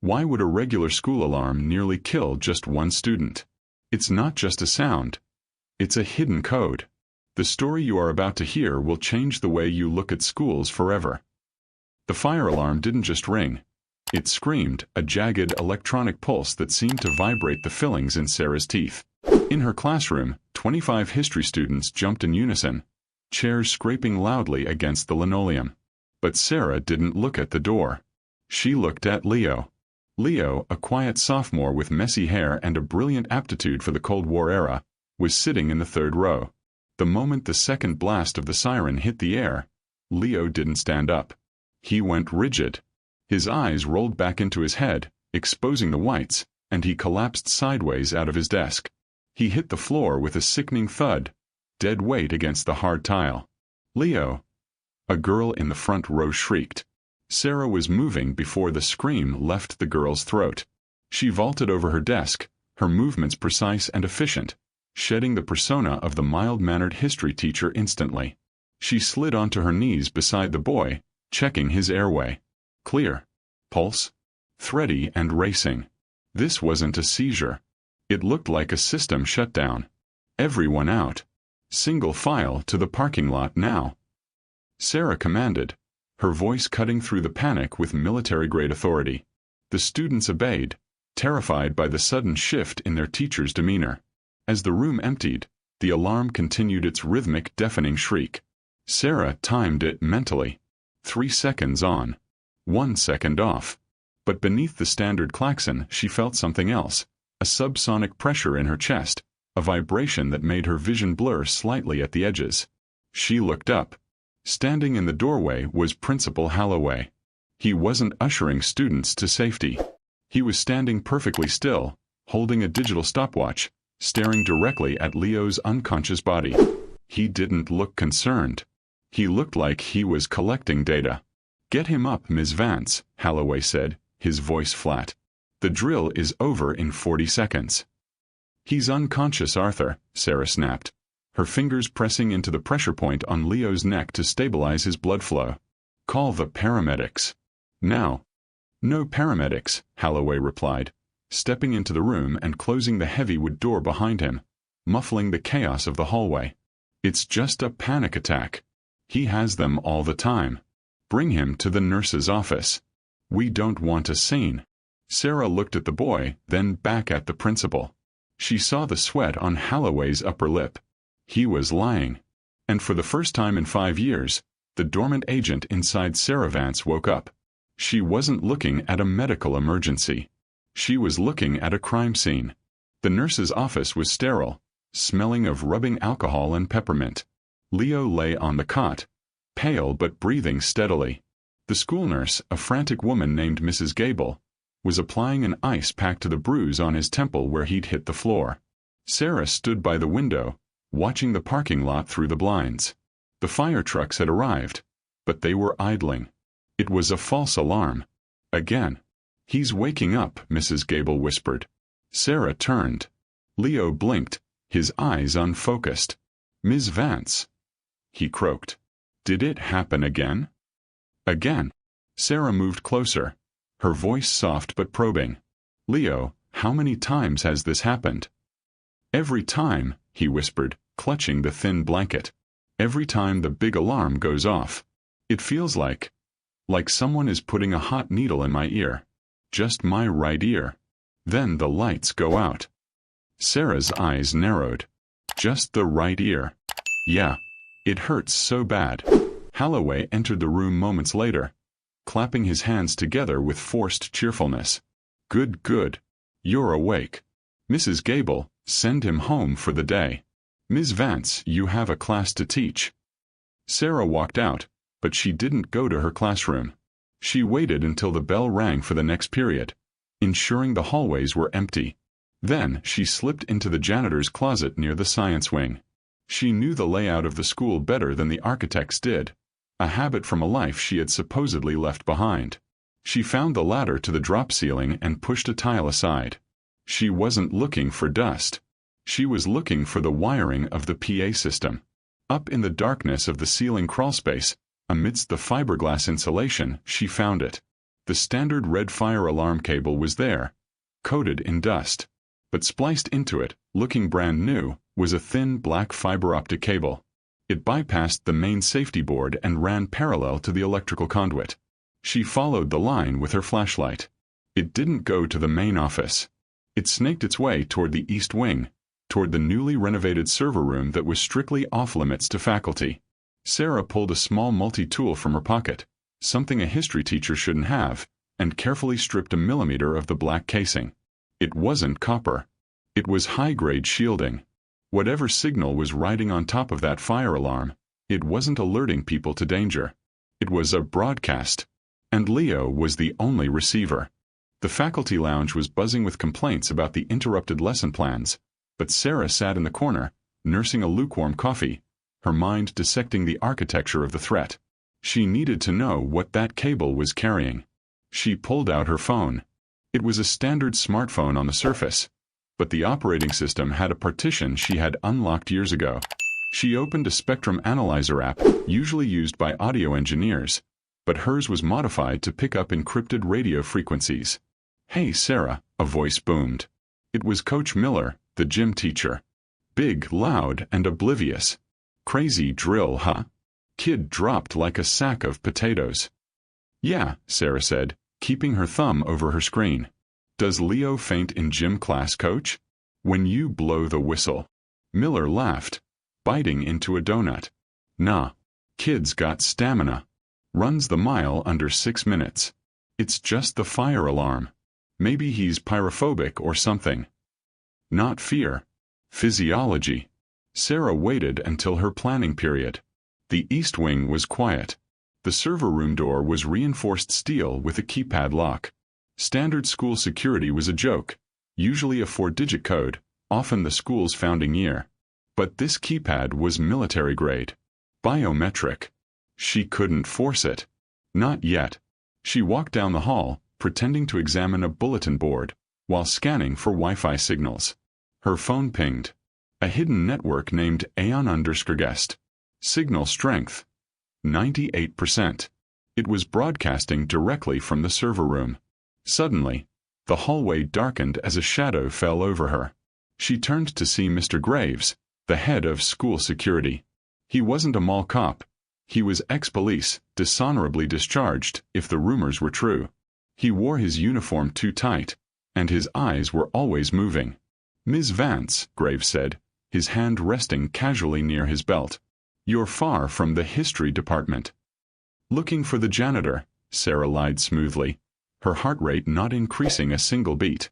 Why would a regular school alarm nearly kill just one student? It's not just a sound. It's a hidden code. The story you are about to hear will change the way you look at schools forever. The fire alarm didn't just ring. It screamed, a jagged electronic pulse that seemed to vibrate the fillings in Sarah's teeth. In her classroom, 25 history students jumped in unison, chairs scraping loudly against the linoleum. But Sarah didn't look at the door. She looked at Leo. Leo, a quiet sophomore with messy hair and a brilliant aptitude for the Cold War era, was sitting in the third row. The moment the second blast of the siren hit the air, Leo didn't stand up. He went rigid. His eyes rolled back into his head, exposing the whites, and he collapsed sideways out of his desk. He hit the floor with a sickening thud, dead weight against the hard tile. "Leo!" A girl in the front row shrieked. Sarah was moving before the scream left the girl's throat. She vaulted over her desk, her movements precise and efficient, shedding the persona of the mild-mannered history teacher instantly. She slid onto her knees beside the boy, checking his airway. Clear. Pulse. Thready and racing. This wasn't a seizure. It looked like a system shutdown. Everyone out. Single file to the parking lot now. Sarah commanded, her voice cutting through the panic with military-grade authority. The students obeyed, terrified by the sudden shift in their teacher's demeanor. As the room emptied, the alarm continued its rhythmic, deafening shriek. Sarah timed it mentally. 3 seconds on. 1 second off. But beneath the standard klaxon she felt something else, a subsonic pressure in her chest, a vibration that made her vision blur slightly at the edges. She looked up. Standing in the doorway was Principal Holloway. He wasn't ushering students to safety. He was standing perfectly still, holding a digital stopwatch, staring directly at Leo's unconscious body. He didn't look concerned. He looked like he was collecting data. "Get him up, Ms. Vance," Holloway said, his voice flat. "The drill is over in 40 seconds. "He's unconscious, Arthur," Sarah snapped, her fingers pressing into the pressure point on Leo's neck to stabilize his blood flow. "Call the paramedics." "Now." "No paramedics," Holloway replied, stepping into the room and closing the heavy wood door behind him, muffling the chaos of the hallway. "It's just a panic attack. He has them all the time. Bring him to the nurse's office. We don't want a scene." Sarah looked at the boy, then back at the principal. She saw the sweat on Holloway's upper lip. He was lying. And for the first time in 5 years, the dormant agent inside Sarah Vance woke up. She wasn't looking at a medical emergency. She was looking at a crime scene. The nurse's office was sterile, smelling of rubbing alcohol and peppermint. Leo lay on the cot, pale but breathing steadily. The school nurse, a frantic woman named Mrs. Gable, was applying an ice pack to the bruise on his temple where he'd hit the floor. Sarah stood by the window, watching the parking lot through the blinds. The fire trucks had arrived, but they were idling. It was a false alarm. Again. "He's waking up," Mrs. Gable whispered. Sarah turned. Leo blinked, his eyes unfocused. "Ms. Vance," he croaked. "Did it happen again?" "Again." Sarah moved closer, her voice soft but probing. "Leo, how many times has this happened?" "Every time," he whispered, clutching the thin blanket. "Every time the big alarm goes off. It feels like someone is putting a hot needle in my ear. Just my right ear. Then the lights go out." Sarah's eyes narrowed. "Just the right ear?" "Yeah. It hurts so bad." Holloway entered the room moments later, clapping his hands together with forced cheerfulness. "Good, good. You're awake. Mrs. Gable, send him home for the day. Ms. Vance, you have a class to teach." Sarah walked out, but she didn't go to her classroom. She waited until the bell rang for the next period, ensuring the hallways were empty. Then she slipped into the janitor's closet near the science wing. She knew the layout of the school better than the architects did, a habit from a life she had supposedly left behind. She found the ladder to the drop ceiling and pushed a tile aside. She wasn't looking for dust. She was looking for the wiring of the PA system. Up in the darkness of the ceiling crawlspace, amidst the fiberglass insulation, she found it. The standard red fire alarm cable was there, coated in dust. But spliced into it, looking brand new, was a thin black fiber optic cable. It bypassed the main safety board and ran parallel to the electrical conduit. She followed the line with her flashlight. It didn't go to the main office. It snaked its way toward the east wing, toward the newly renovated server room that was strictly off-limits to faculty. Sarah pulled a small multi-tool from her pocket, something a history teacher shouldn't have, and carefully stripped a millimeter of the black casing. It wasn't copper. It was high-grade shielding. Whatever signal was riding on top of that fire alarm, it wasn't alerting people to danger. It was a broadcast. And Leo was the only receiver. The faculty lounge was buzzing with complaints about the interrupted lesson plans, but Sarah sat in the corner, nursing a lukewarm coffee, her mind dissecting the architecture of the threat. She needed to know what that cable was carrying. She pulled out her phone. It was a standard smartphone on the surface, but the operating system had a partition she had unlocked years ago. She opened a spectrum analyzer app, usually used by audio engineers, but hers was modified to pick up encrypted radio frequencies. "Hey, Sarah," a voice boomed. It was Coach Miller, the gym teacher. Big, loud, and oblivious. "Crazy drill, huh?" Kid dropped like a sack of potatoes. "Yeah," Sarah said, keeping her thumb over her screen. "Does Leo faint in gym class, Coach? When you blow the whistle." Miller laughed, biting into a donut. "Nah. Kid's got stamina. Runs the mile under 6 minutes. It's just the fire alarm. Maybe he's pyrophobic or something." "Not fear. Physiology." Sarah waited until her planning period. The east wing was quiet. The server room door was reinforced steel with a keypad lock. Standard school security was a joke, usually a 4-digit code, often the school's founding year. But this keypad was military grade. Biometric. She couldn't force it. Not yet. She walked down the hall, pretending to examine a bulletin board, while scanning for Wi-Fi signals. Her phone pinged. A hidden network named Aeon_guest. Signal strength. 98%. It was broadcasting directly from the server room. Suddenly, the hallway darkened as a shadow fell over her. She turned to see Mr. Graves, the head of school security. He wasn't a mall cop. He was ex-police, dishonorably discharged, if the rumors were true. He wore his uniform too tight, and his eyes were always moving. "Ms. Vance," Graves said, his hand resting casually near his belt. "You're far from the history department." "Looking for the janitor," Sarah lied smoothly, her heart rate not increasing a single beat.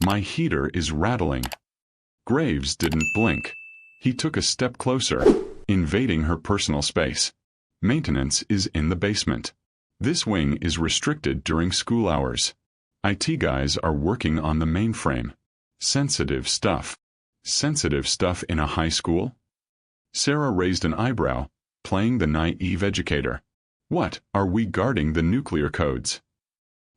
"My heater is rattling." Graves didn't blink. He took a step closer, invading her personal space. "Maintenance is in the basement. This wing is restricted during school hours. IT guys are working on the mainframe. Sensitive stuff." Sensitive stuff in a high school? Sarah raised an eyebrow, playing the naive educator. "What, are we guarding the nuclear codes?"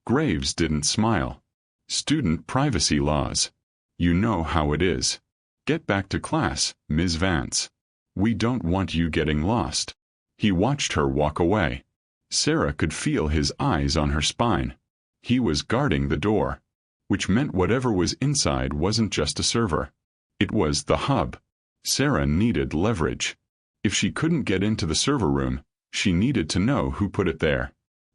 Graves didn't smile. "Student privacy laws. You know how it is. Get back to class, Ms. Vance. We don't want you getting lost." He watched her walk away. Sarah could feel his eyes on her spine. He was guarding the door, which meant whatever was inside wasn't just a server. It was the hub. Sarah needed leverage. If she couldn't get into the server room, she needed to know who put it there.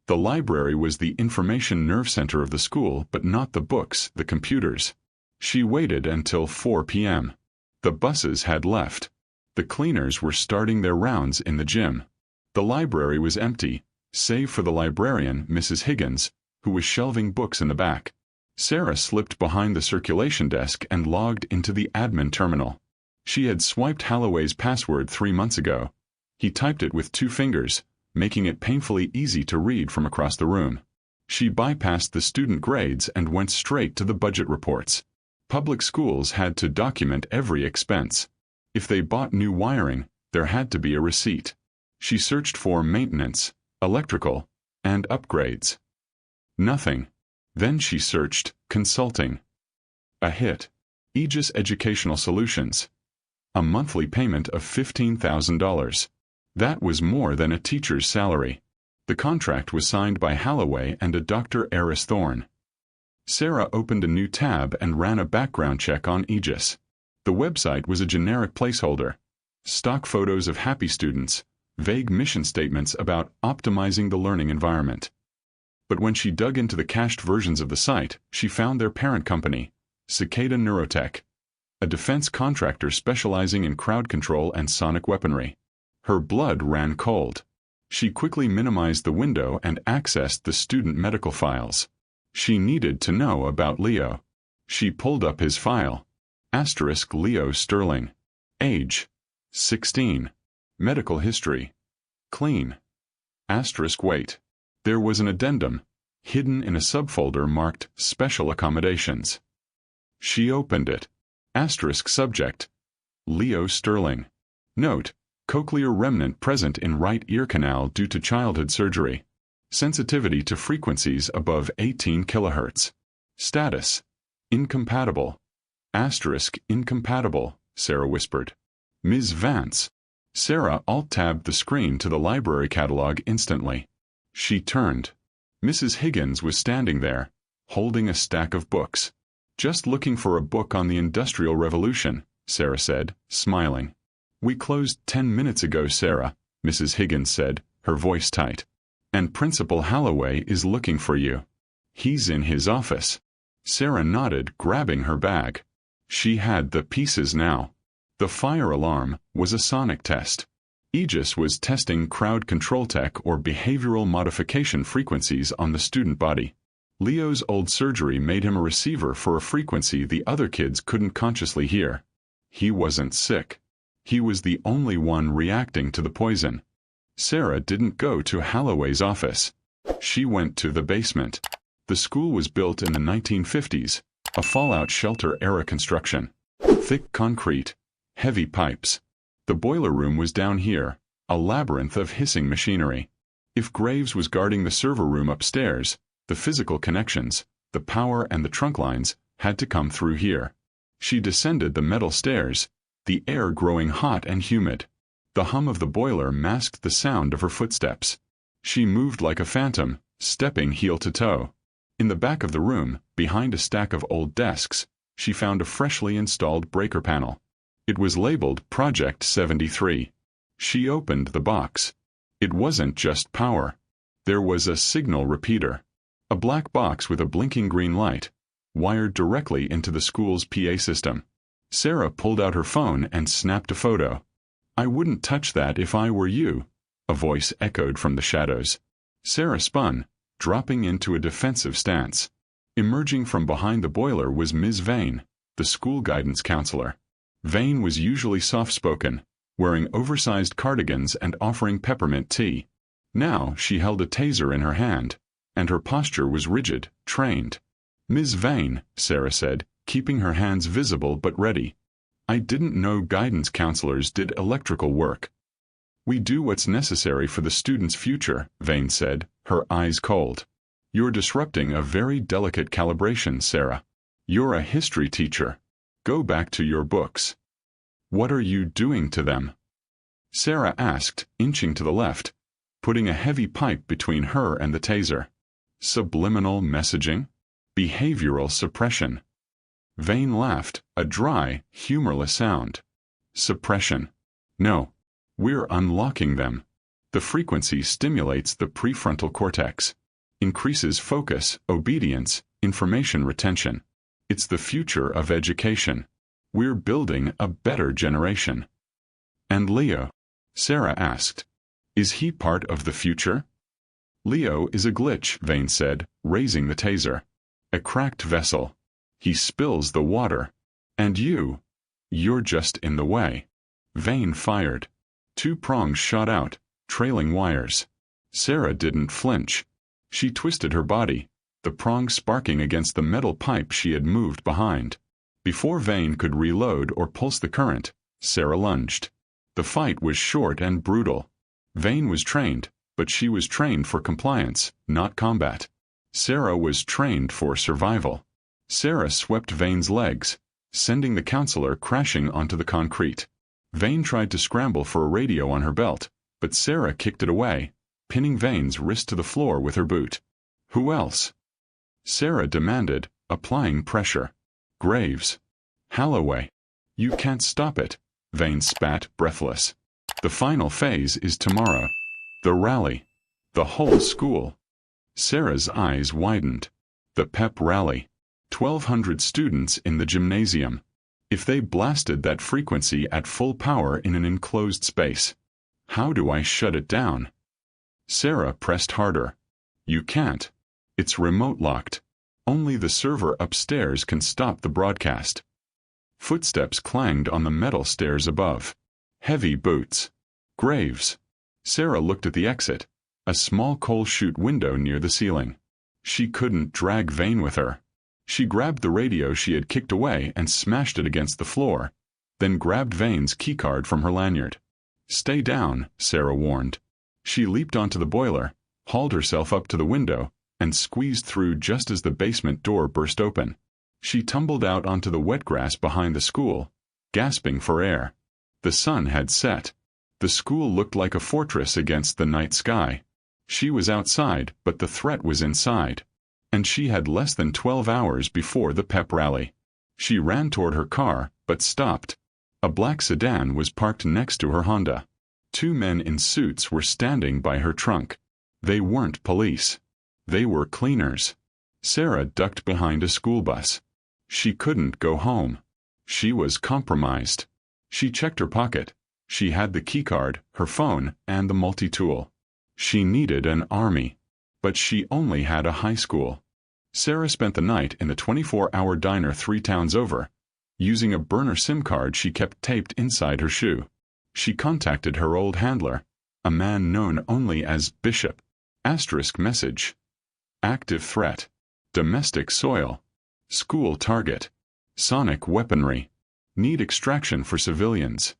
The library was the information nerve center of the school, but not the books, the computers. She waited until 4 p.m. The buses had left. The cleaners were starting their rounds in the gym. The library was empty, save for the librarian, Mrs. Higgins, who was shelving books in the back. Sarah slipped behind the circulation desk and logged into the admin terminal. She had swiped Holloway's password 3 months ago. He typed it with 2 fingers, making it painfully easy to read from across the room. She bypassed the student grades and went straight to the budget reports. Public schools had to document every expense. If they bought new wiring, there had to be a receipt. She searched for maintenance, electrical, and upgrades. Nothing. Then she searched consulting. A hit. Aegis Educational Solutions. A monthly payment of $15,000. That was more than a teacher's salary. The contract was signed by Holloway and a Dr. Eris Thorne. Sarah opened a new tab and ran a background check on Aegis. The website was a generic placeholder. Stock photos of happy students, vague mission statements about optimizing the learning environment. But when she dug into the cached versions of the site, she found their parent company, Cicada Neurotech, a defense contractor specializing in crowd control and sonic weaponry. Her blood ran cold. She quickly minimized the window and accessed the student medical files. She needed to know about Leo. She pulled up his file. Asterisk Leo Sterling. Age: 16. Medical history: clean. Asterisk weight. There was an addendum, hidden in a subfolder marked Special Accommodations. She opened it. Asterisk subject: Leo Sterling. Note: cochlear remnant present in right ear canal due to childhood surgery. Sensitivity to frequencies above 18 kHz. Status: incompatible. Asterisk incompatible, Sarah whispered. Ms. Vance. Sarah alt-tabbed the screen to the library catalog instantly. She turned. Mrs. Higgins was standing there, holding a stack of books. Just looking for a book on the Industrial Revolution, Sarah said, smiling. We closed 10 minutes ago, Sarah, Mrs. Higgins said, her voice tight. And Principal Holloway is looking for you. He's in his office. Sarah nodded, grabbing her bag. She had the pieces now. The fire alarm was a sonic test. Aegis was testing crowd control tech or behavioral modification frequencies on the student body. Leo's old surgery made him a receiver for a frequency the other kids couldn't consciously hear. He wasn't sick. He was the only one reacting to the poison. Sarah didn't go to Holloway's office. She went to the basement. The school was built in the 1950s, a fallout shelter-era construction. Thick concrete, heavy pipes. The boiler room was down here, a labyrinth of hissing machinery. If Graves was guarding the server room upstairs, the physical connections, the power and the trunk lines, had to come through here. She descended the metal stairs, the air growing hot and humid. The hum of the boiler masked the sound of her footsteps. She moved like a phantom, stepping heel to toe. In the back of the room, behind a stack of old desks, she found a freshly installed breaker panel. It was labeled Project 73. She opened the box. It wasn't just power. There was a signal repeater. A black box with a blinking green light, wired directly into the school's PA system. Sarah pulled out her phone and snapped a photo. I wouldn't touch that if I were you, a voice echoed from the shadows. Sarah spun, dropping into a defensive stance. Emerging from behind the boiler was Ms. Vane, the school guidance counselor. Vane was usually soft-spoken, wearing oversized cardigans and offering peppermint tea. Now she held a taser in her hand, and her posture was rigid, trained. Ms. Vane, Sarah said, keeping her hands visible but ready. I didn't know guidance counselors did electrical work. We do what's necessary for the student's future, Vane said, her eyes cold. You're disrupting a very delicate calibration, Sarah. You're a history teacher. Go back to your books. What are you doing to them? Sarah asked, inching to the left, putting a heavy pipe between her and the taser. Subliminal messaging? Behavioral suppression. Vane laughed, a dry, humorless sound. Suppression. No. We're unlocking them. The frequency stimulates the prefrontal cortex. Increases focus, obedience, information retention. It's the future of education. We're building a better generation. And Leo? Sarah asked. Is he part of the future? Leo is a glitch, Vane said, raising the taser. A cracked vessel. He spills the water. And you're just in the way. Vane fired. 2 prongs shot out, trailing wires. Sarah didn't flinch. She twisted her body, the prongs sparking against the metal pipe she had moved behind. Before Vane could reload or pulse the current, Sarah lunged. The fight was short and brutal. Vane was trained, but she was trained for compliance, not combat. Sarah was trained for survival. Sarah swept Vane's legs, sending the counselor crashing onto the concrete. Vane tried to scramble for a radio on her belt, but Sarah kicked it away, pinning Vane's wrist to the floor with her boot. "Who else?" Sarah demanded, applying pressure. "Graves. Holloway." "You can't stop it," Vane spat, breathless. "The final phase is tomorrow. The rally. The whole school." Sarah's eyes widened. The pep rally. 1,200 students in the gymnasium. If they blasted that frequency at full power in an enclosed space. How do I shut it down? Sarah pressed harder. "You can't. It's remote locked. Only the server upstairs can stop the broadcast." Footsteps clanged on the metal stairs above. Heavy boots. Graves. Sarah looked at the exit, a small coal chute window near the ceiling. She couldn't drag Vane with her. She grabbed the radio she had kicked away and smashed it against the floor, then grabbed Vane's keycard from her lanyard. "Stay down," Sarah warned. She leaped onto the boiler, hauled herself up to the window, and squeezed through just as the basement door burst open. She tumbled out onto the wet grass behind the school, gasping for air. The sun had set. The school looked like a fortress against the night sky. She was outside, but the threat was inside. And she had less than 12 hours before the pep rally. She ran toward her car, but stopped. A black sedan was parked next to her Honda. 2 men in suits were standing by her trunk. They weren't police. They were cleaners. Sarah ducked behind a school bus. She couldn't go home. She was compromised. She checked her pocket. She had the keycard, her phone, and the multi-tool. She needed an army. But she only had a high school. Sarah spent the night in the 24-hour diner 3 towns over, using a burner SIM card she kept taped inside her shoe. She contacted her old handler, a man known only as Bishop. Asterisk message. Active threat. Domestic soil. School target. Sonic weaponry. Need extraction for civilians.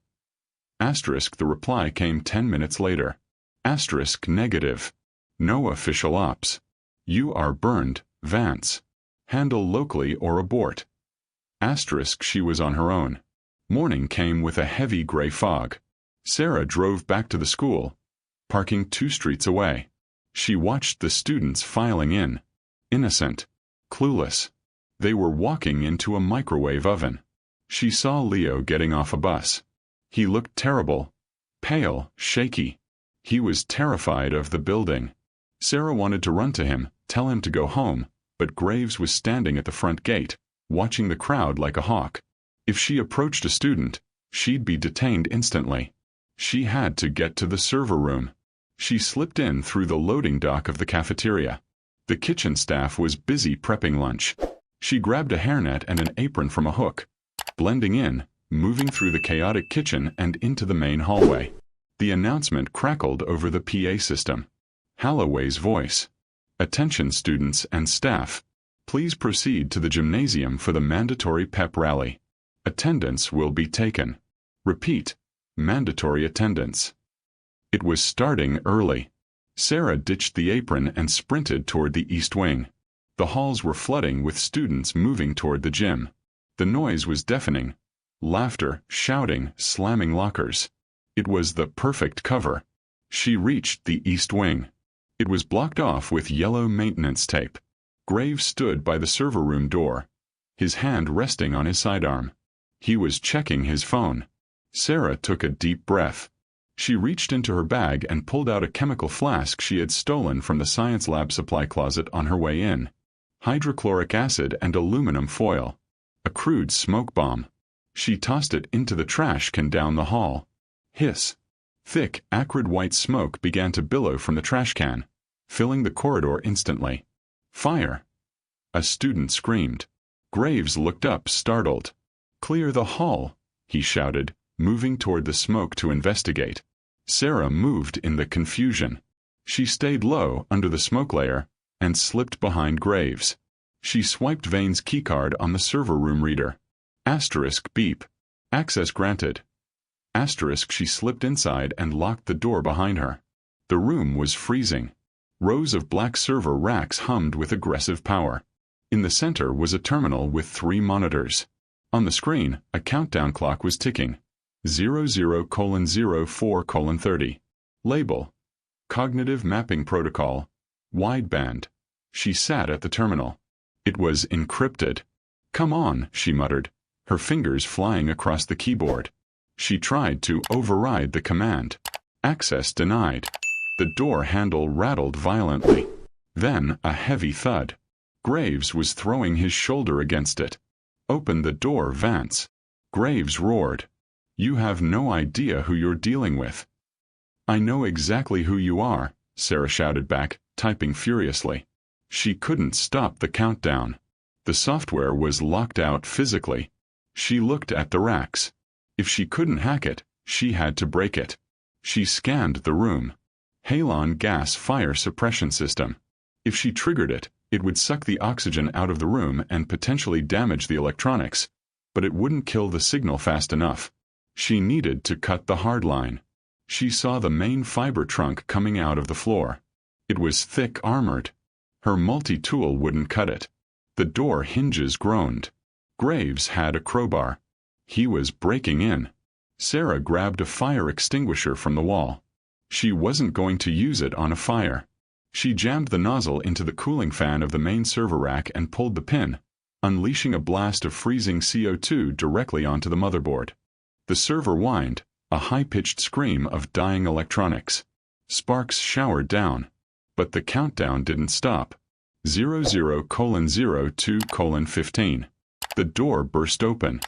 Asterisk the reply came 10 minutes later. Asterisk negative. No official ops. You are burned, Vance. Handle locally or abort. Asterisk she was on her own. Morning came with a heavy gray fog. Sarah drove back to the school, parking 2 streets away. She watched the students filing in. Innocent. Clueless. They were walking into a microwave oven. She saw Leo getting off a bus. He looked terrible. Pale, shaky. He was terrified of the building. Sarah wanted to run to him, tell him to go home, but Graves was standing at the front gate, watching the crowd like a hawk. If she approached a student, she'd be detained instantly. She had to get to the server room. She slipped in through the loading dock of the cafeteria. The kitchen staff was busy prepping lunch. She grabbed a hairnet and an apron from a hook, blending in, moving through the chaotic kitchen and into the main hallway. The announcement crackled over the PA system. Holloway's voice. "Attention students and staff. Please proceed to the gymnasium for the mandatory pep rally. Attendance will be taken. Repeat, mandatory attendance." It was starting early. Sarah ditched the apron and sprinted toward the east wing. The halls were flooding with students moving toward the gym. The noise was deafening. Laughter, shouting, slamming lockers. It was the perfect cover. She reached the east wing. It was blocked off with yellow maintenance tape. Graves stood by the server room door, his hand resting on his sidearm. He was checking his phone. Sarah took a deep breath. She reached into her bag and pulled out a chemical flask she had stolen from the science lab supply closet on her way in. Hydrochloric acid and aluminum foil. A crude smoke bomb. She tossed it into the trash can down the hall. Hiss. Thick, acrid white smoke began to billow from the trash can, filling the corridor instantly. Fire. A student screamed. Graves looked up, startled. "Clear the hall," he shouted, moving toward the smoke to investigate. Sarah moved in the confusion. She stayed low under the smoke layer and slipped behind Graves. She swiped Vane's keycard on the server room reader. Asterisk beep. Access granted. Asterisk she slipped inside and locked the door behind her. The room was freezing. Rows of black server racks hummed with aggressive power. In the center was a terminal with 3 monitors. On the screen, a countdown clock was ticking. 00:04:30. Label. Cognitive Mapping Protocol. Wideband. She sat at the terminal. It was encrypted. "Come on," she muttered, her fingers flying across the keyboard. She tried to override the command. Access denied. The door handle rattled violently. Then a heavy thud. Graves was throwing his shoulder against it. "Open the door, Vance." Graves roared. "You have no idea who you're dealing with." "I know exactly who you are," Sarah shouted back, typing furiously. She couldn't stop the countdown. The software was locked out physically. She looked at the racks. If she couldn't hack it, she had to break it. She scanned the room. Halon gas fire suppression system. If she triggered it, it would suck the oxygen out of the room and potentially damage the electronics, but it wouldn't kill the signal fast enough. She needed to cut the hard line. She saw the main fiber trunk coming out of the floor. It was thick armored. Her multi-tool wouldn't cut it. The door hinges groaned. Graves had a crowbar. He was breaking in. Sarah grabbed a fire extinguisher from the wall. She wasn't going to use it on a fire. She jammed the nozzle into the cooling fan of the main server rack and pulled the pin, unleashing a blast of freezing CO2 directly onto the motherboard. The server whined, a high-pitched scream of dying electronics. Sparks showered down. But the countdown didn't stop. 00:02:15. The door burst open.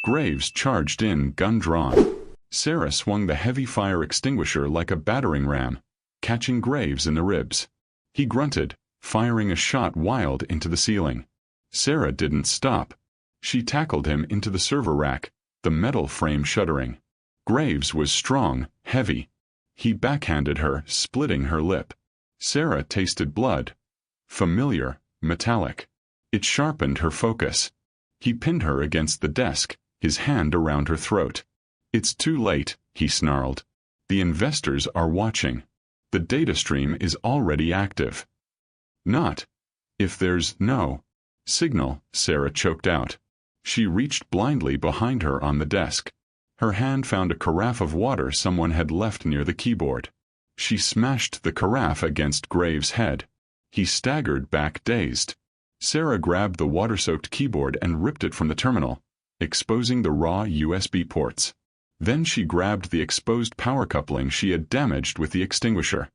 Graves charged in, gun drawn. Sarah swung the heavy fire extinguisher like a battering ram, catching Graves in the ribs. He grunted, firing a shot wild into the ceiling. Sarah didn't stop. She tackled him into the server rack, the metal frame shuddering. Graves was strong, heavy. He backhanded her, splitting her lip. Sarah tasted blood. Familiar, metallic. It sharpened her focus. He pinned her against the desk, his hand around her throat. "It's too late," he snarled. "The investors are watching. The data stream is already active." "Not if there's no signal," Sarah choked out. She reached blindly behind her on the desk. Her hand found a carafe of water someone had left near the keyboard. She smashed the carafe against Graves' head. He staggered back dazed. Sarah grabbed the water-soaked keyboard and ripped it from the terminal, exposing the raw USB ports. Then she grabbed the exposed power coupling she had damaged with the extinguisher.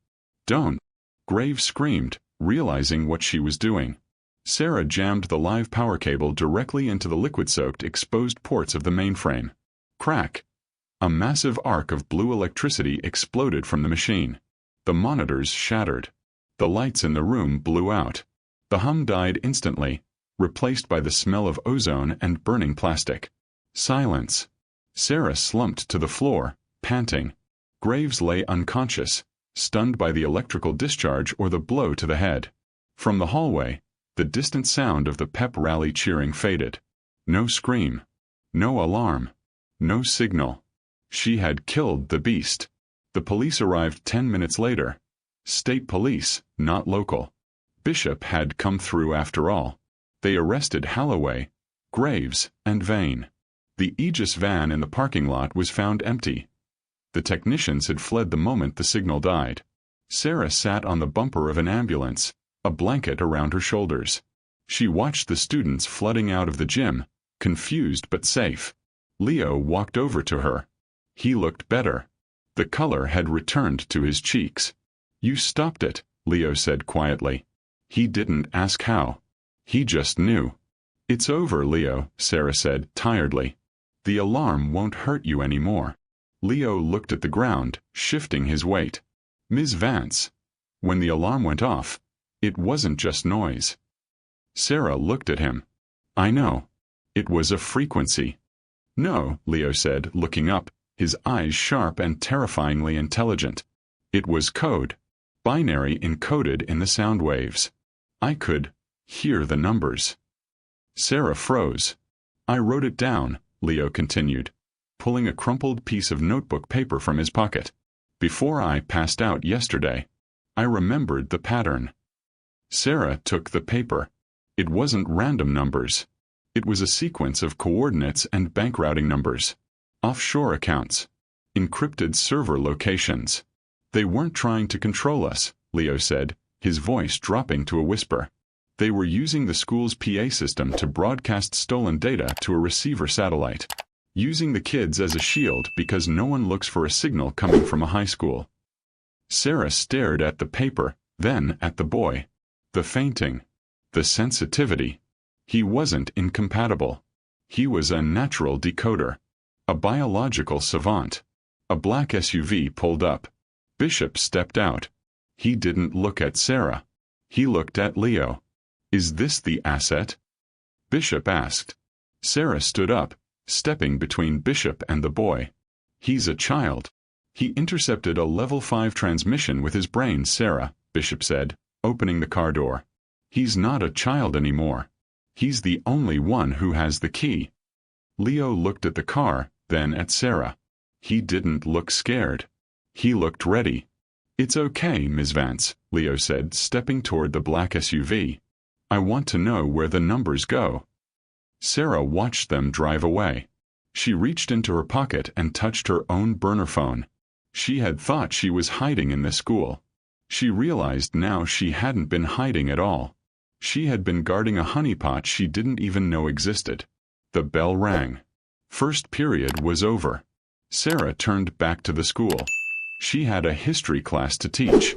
"Don't!" Graves screamed, realizing what she was doing. Sarah jammed the live power cable directly into the liquid-soaked exposed ports of the mainframe. Crack! A massive arc of blue electricity exploded from the machine. The monitors shattered. The lights in the room blew out. The hum died instantly, replaced by the smell of ozone and burning plastic. Silence. Sarah slumped to the floor, panting. Graves lay unconscious, stunned by the electrical discharge or the blow to the head. From the hallway, the distant sound of the pep rally cheering faded. No scream. No alarm. No signal. She had killed the beast. The police arrived 10 minutes later. State police, not local. Bishop had come through after all. They arrested Holloway, Graves, and Vane. The Aegis van in the parking lot was found empty. The technicians had fled the moment the signal died. Sarah sat on the bumper of an ambulance, a blanket around her shoulders. She watched the students flooding out of the gym, confused but safe. Leo walked over to her. He looked better. The color had returned to his cheeks. "You stopped it," Leo said quietly. He didn't ask how. He just knew. "It's over, Leo," Sarah said tiredly. "The alarm won't hurt you anymore." Leo looked at the ground, shifting his weight. "Ms. Vance." When the alarm went off, it wasn't just noise. Sarah looked at him. "I know. It was a frequency." "No," Leo said, looking up, his eyes sharp and terrifyingly intelligent. "It was code. Binary encoded in the sound waves. I could hear the numbers." Sarah froze. "I wrote it down," Leo continued, pulling a crumpled piece of notebook paper from his pocket. "Before I passed out yesterday, I remembered the pattern." Sarah took the paper. It wasn't random numbers. It was a sequence of coordinates and bank routing numbers. Offshore accounts. Encrypted server locations. They weren't trying to control us, Leo said, his voice dropping to a whisper. They were using the school's PA system to broadcast stolen data to a receiver satellite, using the kids as a shield because no one looks for a signal coming from a high school. Sarah stared at the paper, then at the boy. The fainting. The sensitivity. He wasn't incompatible. He was a natural decoder. A biological savant. A black SUV pulled up. Bishop stepped out. He didn't look at Sarah. He looked at Leo. Is this the asset? Bishop asked. Sarah stood up, stepping between Bishop and the boy. He's a child. He intercepted a level 5 transmission with his brain, Sarah, Bishop said, opening the car door. He's not a child anymore. He's the only one who has the key. Leo looked at the car, then at Sarah. He didn't look scared. He looked ready. It's okay, Ms. Vance, Leo said, stepping toward the black SUV. I want to know where the numbers go. Sarah watched them drive away. She reached into her pocket and touched her own burner phone. She had thought she was hiding in the school. She realized now she hadn't been hiding at all. She had been guarding a honeypot she didn't even know existed. The bell rang. First period was over. Sarah turned back to the school. She had a history class to teach.